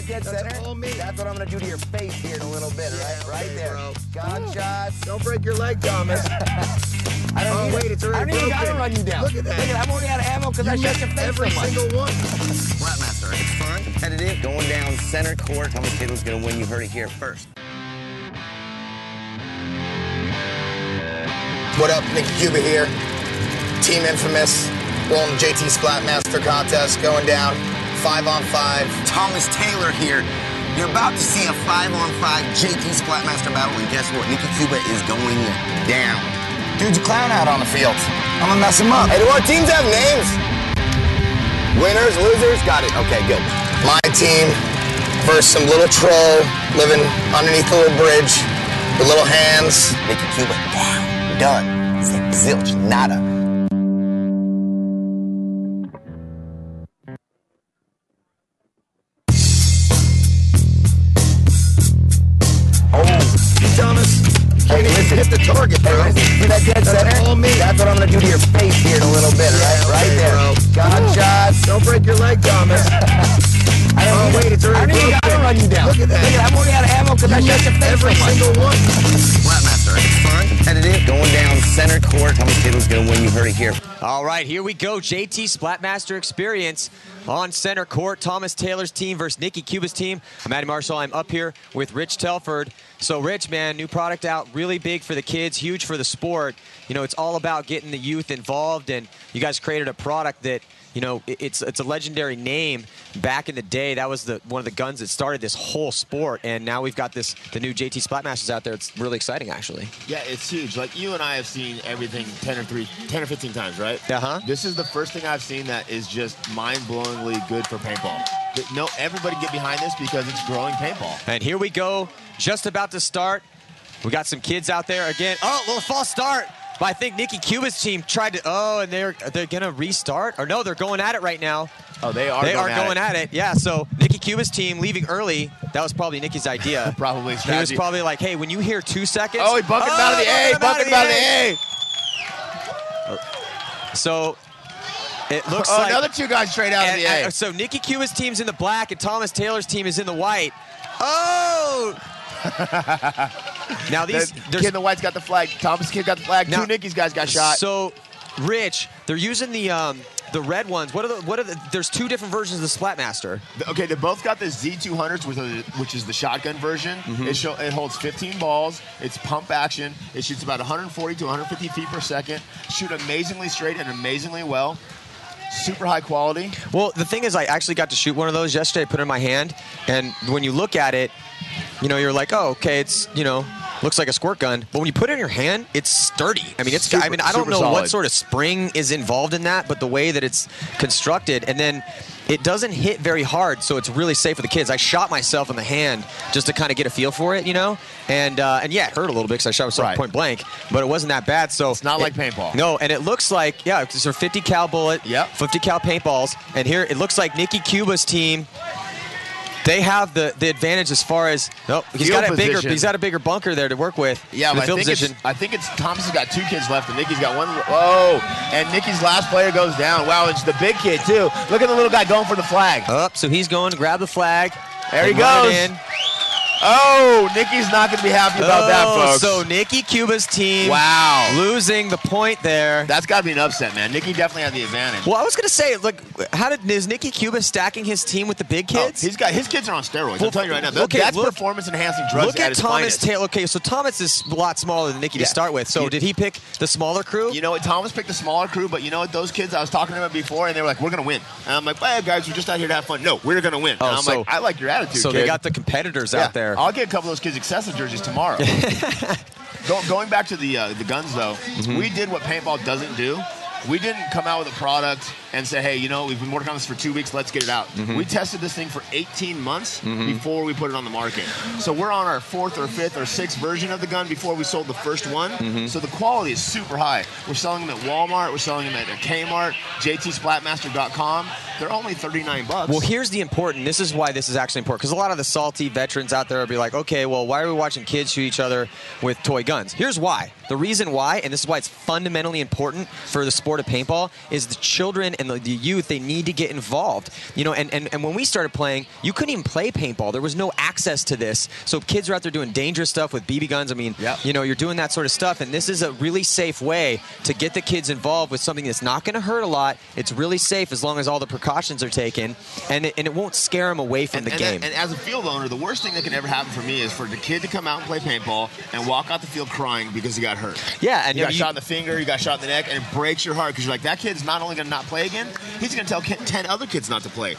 that dead center? That's all me. That's what I'm going to do to your face here in a little bit, right there. Bro. Gunshots. Don't break your leg, Thomas. I don't it's already even got to broken. run you down. Look at that. I'm only out of ammo because I shot your face every so much. single one. SplatMaster, it's fun, competitive, going down center court. Thomas Taylor's going to win. You heard it here first. What up, Nicky Cuba here. Team Infamous, won JT SplatMaster contest, going down 5-on-5. Thomas Taylor here. You're about to see a 5-on-5 JT SplatMaster battle, and guess what? Nicky Cuba is going down. Dude's a clown out on the field. I'm gonna mess him up. Hey, do our teams have names? Winners, losers? Got it. Okay, good. My team versus some little troll living underneath a little bridge with little hands. Nicky Cuba down. Done. Zilch. Nada. Thomas, can't even hit the target, bro. See that dead center? That's all me. That's what I'm going to do to your face here in a little bit, right there. Bro. Gunshots. Don't break your leg, Thomas. It's I already don't even got to broken. run you down. Look at that. I'm only out of ammo because I shot your face every so much. single one. SplatMaster, it's fun, competitive, going down center court. Thomas Taylor's going to win. You heard it here. All right, here we go. JT SplatMaster Experience on center court. Thomas Taylor's team versus Nicky Cuba's team. I'm Matty Marshall. I'm up here with Rich Telford. So, Rich, man, new product out, really big for the kids, huge for the sport. You know, it's all about getting the youth involved, and you guys created a product that, you know, it's a legendary name. Back in the day, that was one of the guns that started this whole sport, and now we've got the new JT SplatMasters out there. It's really exciting, actually. Yeah, it's huge. Like, you and I have seen everything 10 or 15 times, right? Uh-huh. This is the first thing I've seen that is just mind-blowingly good for paintball. No, everybody get behind this because it's growing paintball. And here we go, just about to start. We got some kids out there again. Oh, a little false start. But I think Nicky Cuba's team tried to, and they're going to restart? Or no, they're going at it right now. Oh, they are going at it. Yeah, so Nicky Cuba's team leaving early, that was probably Nicky's idea. Probably He was probably like, hey, when you hear 2 seconds. Oh, he bumped him out of the A, bumped him out of the A. So it looks like another two guys straight out of the A. So Nicky Cuba's team's in the black and Thomas Taylor's team is in the white. Oh! Now The kid in the white's got the flag. Thomas' kid got the flag. Now, Two Nicky's guys got shot. So, Rich, they're using the red ones. What are the? There's two different versions of the SplatMaster. Okay, they both got the Z200s, which is the shotgun version. Mm-hmm. It holds 15 balls. It's pump action. It shoots about 140 to 150 feet per second. Shoot amazingly straight and amazingly well. Super high quality. Well, the thing is, I actually got to shoot one of those yesterday. Put it in my hand, and when you look at it, you know, you're like, oh, okay, it's, you know, looks like a squirt gun. But when you put it in your hand, it's sturdy. I mean, it's. I don't know what sort of spring is involved in that, but the way that it's constructed, and then it doesn't hit very hard, so it's really safe for the kids. I shot myself in the hand just to kind of get a feel for it, you know, and yeah, it hurt a little bit because I shot myself point blank, but it wasn't that bad. So it's not like paintball. No, and it looks like, yeah, it's a 50 cal bullet. Yep. 50 cal paintballs, and here it looks like Nicky Cuba's team. They have the advantage as far as he's got a bigger bunker there to work with. Yeah, but I think it's Thomas has got two kids left and Nicky's got one. Whoa! And Nicky's last player goes down. Wow, it's the big kid too. Look at the little guy going for the flag. So he's going to grab the flag. There he goes. In. Oh, Nicky's not going to be happy about that, folks. So Nicky Cuba's team losing the point there. That's got to be an upset, man. Nicky definitely had the advantage. Well, I was going to say, look, is Nicky Cuba stacking his team with the big kids? His kids are on steroids. I'll tell you right now. That's performance-enhancing drugs. Look at Thomas Taylor. Okay, so Thomas is a lot smaller than Nicky to start with. So did he pick the smaller crew? You know what? Thomas picked the smaller crew, but you know what? Those kids, I was talking to them before, and they were like, we're going to win. And I'm like, well, guys, we're just out here to have fun. No, we're going to win. And I'm like, I like your attitude, So kid. they got the competitors out there. I'll get a couple of those kids excessive jerseys tomorrow. Going back to the guns, though, we did what paintball doesn't do. We didn't come out with a product and say, hey, you know, we've been working on this for 2 weeks, let's get it out. We tested this thing for 18 months before we put it on the market. So we're on our 4th or 5th or 6th version of the gun before we sold the first one. So the quality is super high. We're selling them at Walmart, we're selling them at Kmart, JTSplatMaster.com. they're only $39. Well, here's the important. This is why this is actually important, because a lot of the salty veterans out there will be like, okay, well, why are we watching kids shoot each other with toy guns? Here's why. The reason why, and this is why it's fundamentally important for the sport of paintball, is the children and the youth, they need to get involved. And when we started playing, you couldn't even play paintball. There was no access to this. So kids are out there doing dangerous stuff with BB guns. I mean, you're doing that sort of stuff, and this is a really safe way to get the kids involved with something that's not going to hurt a lot. It's really safe as long as all the precautions are taken, and it won't scare them away from the game. And as a field owner, the worst thing that can ever happen for me is for the kid to come out and play paintball and walk out the field crying because he got hurt. Yeah, and you got shot in the finger, you got shot in the neck, and it breaks your heart because you're like, that kid's not only going to not play again, he's going to tell 10 other kids not to play.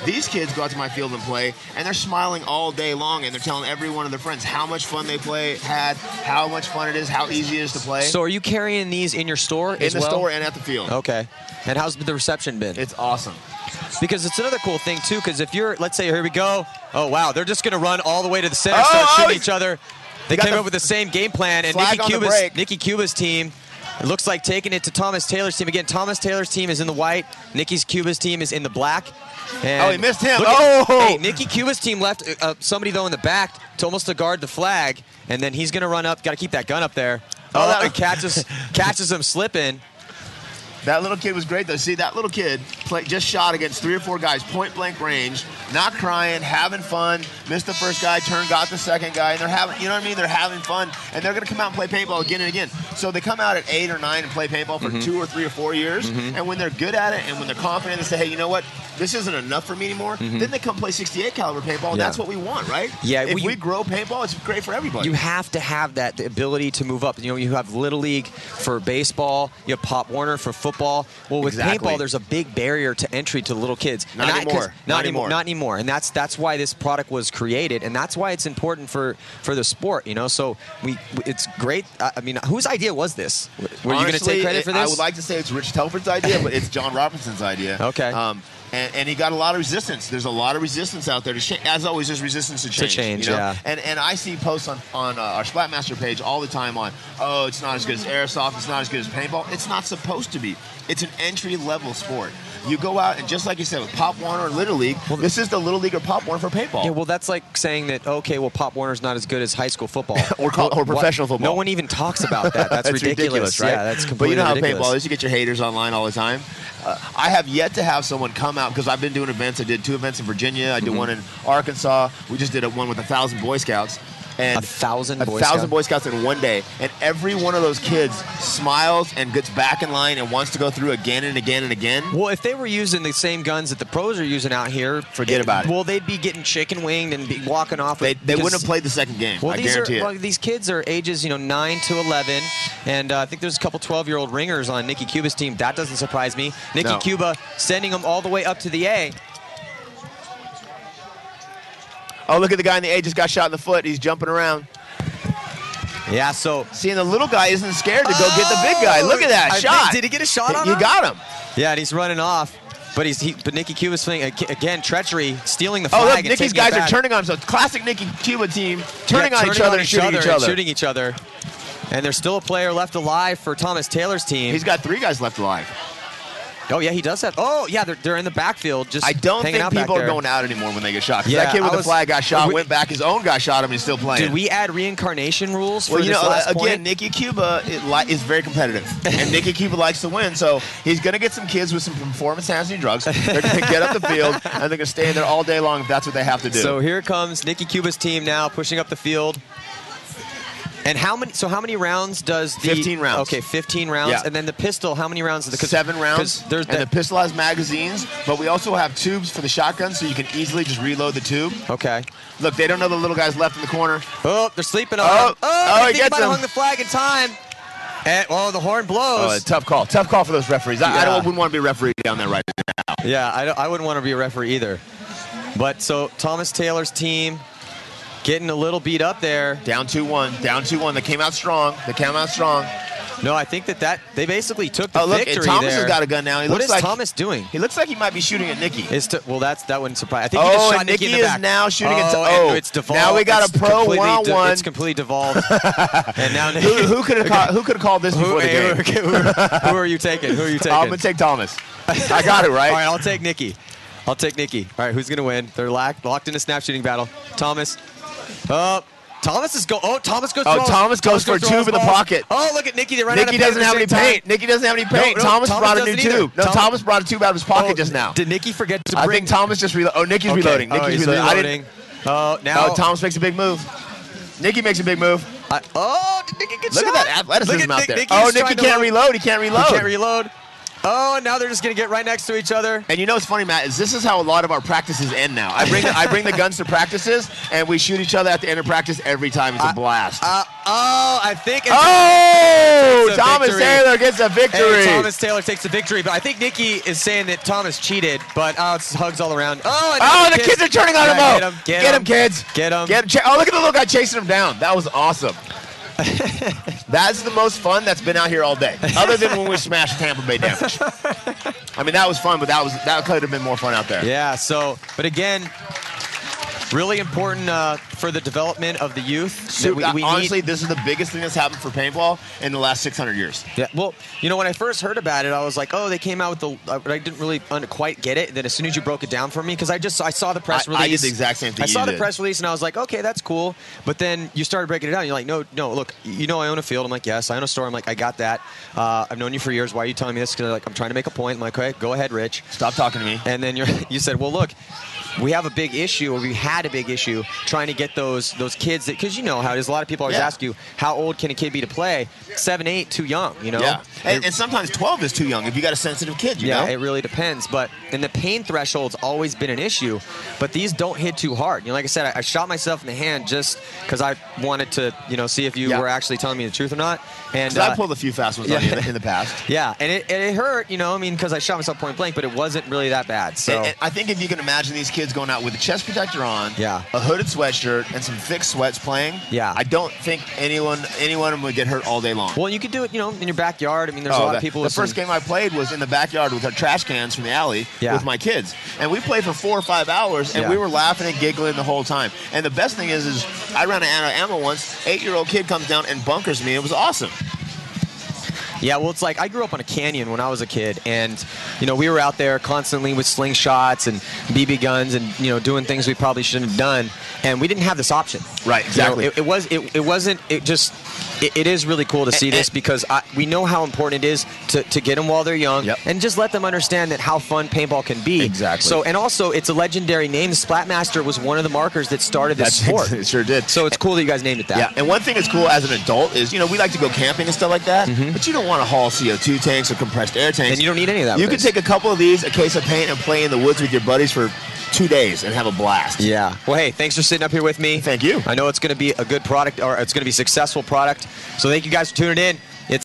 These kids go out to my field and play, and they're smiling all day long, and they're telling every one of their friends how much fun they had, how much fun it is, how easy it is to play. So are you carrying these in your store as well? In the store and at the field. Okay. And how's the reception been? It's awesome. Because it's another cool thing, too, because if you're, let's say, here we go. Oh, wow, they're just going to run all the way to the center, start shooting each other. They came up with the same game plan, and Nicky Cuba's team, it looks like taking it to Thomas Taylor's team. Again, Thomas Taylor's team is in the white. Cuba's team is in the black. And he missed him. Hey, Nicky Cuba's team left somebody, though, in the back to almost to guard the flag, and then he's going to run up. Got to keep that gun up there. And catches him slipping. That little kid was great, though. See, that little kid just shot against 3 or 4 guys, point-blank range, not crying, having fun, missed the first guy, got the second guy, and they're having, you know what I mean? They're having fun, and they're going to come out and play paintball again and again. So they come out at 8 or 9 and play paintball for 2 or 3 or 4 years, and when they're good at it and when they're confident, they say, hey, you know what? This isn't enough for me anymore. Then they come play 68 caliber paintball, and that's what we want, right? Yeah. If we grow paintball, it's great for everybody. You have to have that ability to move up. You have Little League for baseball. You have Pop Warner for football. Well, with paintball, there's a big barrier to entry to little kids. Not anymore. And that's why this product was created, and that's why it's important for the sport. So it's great. I mean, whose idea was this? Were you going to take credit for this? I would like to say it's Rich Telford's idea, but it's John Robinson's idea. Okay. And he got a lot of resistance. There's a lot of resistance out there to change. As always, there's resistance to change. Yeah. And I see posts on our SplatMaster page all the time on, oh, it's not as good as airsoft. It's not as good as paintball. It's not supposed to be. It's an entry-level sport. You go out and just like you said with Pop Warner or Little League, this is the Little League or Pop Warner for paintball. Yeah, well, that's like saying that, okay, well, Pop Warner's not as good as high school football. or professional football. No one even talks about that. That's ridiculous, right? Yeah, that's completely ridiculous. But you know how paintball is. You get your haters online all the time. I have yet to have someone come out, because I've been doing events. I did 2 events in Virginia. I did one in Arkansas. We just did one with 1,000 Boy Scouts. And 1,000 Boy Scouts in one day. And every one of those kids smiles and gets back in line and wants to go through again and again and again. Well, if they were using the same guns that the pros are using out here, forget about it. Well, they'd be getting chicken winged and be walking off. They wouldn't have played the second game. Well, I guarantee it. Well, these kids are ages 9 to 11, and I think there's a couple 12-year-old ringers on Nicky Cuba's team. That doesn't surprise me. Nicky Cuba sending them all the way up to the A. Oh, look at the guy in the A just got shot in the foot. He's jumping around. Yeah, so... Seeing the little guy isn't scared to go get the big guy. Look at that shot. Did he get a shot on him? You got him. Yeah, and he's running off. But Nicky Cuba's playing, again, treachery, stealing the flag. Oh, look, Nicky's guys are turning on him. So classic Nicky Cuba team, turning on each other and shooting each other. And there's still a player left alive for Thomas Taylor's team. He's got 3 guys left alive. Oh, yeah, he does have. Oh, yeah, they're in the backfield just I don't think people are going out anymore when they get shot. That kid with the flag got shot, went back. His own guy shot him, and he's still playing. Did we add reincarnation rules for this last point? Again, Nicky Cuba is very competitive, and Nicky Cuba likes to win, so he's going to get some kids with some performance-enhancing drugs. They're going to get up the field, and they're going to stay in there all day long if that's what they have to do. So here comes Nicky Cuba's team now pushing up the field. And how many rounds does the... 15 rounds. Okay, 15 rounds. Yeah. And then the pistol, how many rounds? 7 rounds. And the pistol has magazines, but we also have tubes for the shotgun, so you can easily just reload the tube. Okay. Look, they don't know the little guy's left in the corner. Oh, they're sleeping on him. He gets him. Hung the flag in time. And, the horn blows. Oh, tough call. Tough call for those referees. I wouldn't want to be a referee down there right now. Yeah, I wouldn't want to be a referee either. But so Thomas Taylor's team... getting a little beat up there. Down 2-1. Down 2-1. They came out strong. No, I think that they basically took the victory and Thomas there. has got a gun now. What is Thomas doing? He looks like he might be shooting at Nicky. Well, that wouldn't surprise. I think he just shot Nicky in the back. Is now shooting at. And it's devolved. Now we got a pro one-on-one. It's completely devolved. And now who could have called this before the game? Who are you taking? I'm gonna take Thomas. I got it right. All right, I'll take Nicky. All right, who's gonna win? They're locked in a snap shooting battle. Thomas. Thomas is Thomas goes. Thomas goes for a tube in the pocket. Oh, look at Nicky. Nicky doesn't have any paint. Nicky doesn't have any paint. Thomas brought a new tube. No, Thomas brought a tube out of his pocket just now. Did Nicky forget to bring? I think Thomas just reloaded. Oh, Nicky's reloading. Nicky's reloading. Now Thomas makes a big move. Nicky makes a big move. Did Nicky get shot? Look at that athleticism out there. Nicky can't reload. He can't reload. Oh, and now they're just going to get right next to each other. And you know what's funny, Matt, is this is how a lot of our practices end now. I bring the guns to practices, and we shoot each other at the end of practice every time. It's a blast. I think it's Thomas Taylor gets a victory. Hey, Thomas Taylor takes the victory, but I think Nicky is saying that Thomas cheated, but it's hugs all around. The kids are turning on him. Get him, kids. Get him. Oh, look at the little guy chasing him down. That was awesome. That's the most fun that's been out here all day, other than when we smashed Tampa Bay Damage. I mean, that was fun, but that could have been more fun out there. Yeah. But again, really important for the development of the youth. Honestly, this is the biggest thing that's happened for paintball in the last 600 years. Yeah. Well, when I first heard about it, I was like, they came out with but I didn't really quite get it. Then as soon as you broke it down for me, because I saw the press release. I did the exact same thing. I saw the press release and I was like, okay, that's cool. But then you started breaking it down. You're like, no, look, I own a field. I'm like, yes, I own a store. I'm like, I got that. I've known you for years. Why are you telling me this? Because I'm trying to make a point. I'm like, okay, go ahead, Rich. Stop talking to me. And then you said, well, look. We have a big issue, or we had a big issue, trying to get those kids, because you know how it is. A lot of people always ask you, how old can a kid be to play? 7, 8, too young, Yeah, and sometimes 12 is too young if you got a sensitive kid, you know? Yeah, it really depends. And the pain threshold's always been an issue, but these don't hit too hard. Like I said, I shot myself in the hand just because I wanted to, see if you were actually telling me the truth or not. And I pulled a few fast ones on you in the past. Yeah, and it hurt, because I shot myself point blank, but it wasn't really that bad. So and I think if you can imagine these kids going out with a chest protector on, a hooded sweatshirt, and some thick sweats playing, I don't think anyone of them would get hurt all day long. Well, you could do it, in your backyard. I mean, there's a lot of people. The first game I played was in the backyard with our trash cans from the alley with my kids, and we played for 4 or 5 hours, and we were laughing and giggling the whole time. And the best thing is I ran out of ammo once. 8-year-old kid comes down and bunkers me. It was awesome. Yeah, well, it's like I grew up on a canyon when I was a kid, and we were out there constantly with slingshots and BB guns and doing things we probably shouldn't have done, and we didn't have this option. Right, exactly. It is really cool to see this because we know how important it is to get them while they're young and just let them understand that how fun paintball can be. Exactly. So, and also, it's a legendary name. The SplatMaster was one of the markers that started this sport. It sure did. So it's cool that you guys named it that. Yeah, and one thing that's cool as an adult is, we like to go camping and stuff like that, but you don't want to haul CO2 tanks or compressed air tanks. And you don't need any of that. You can take a couple of these, a case of paint, and play in the woods with your buddies for 2 days and have a blast. Yeah. Well, hey, thanks for sitting up here with me. Thank you. I know it's going to be a good product, or it's going to be a successful product. So thank you guys for tuning in.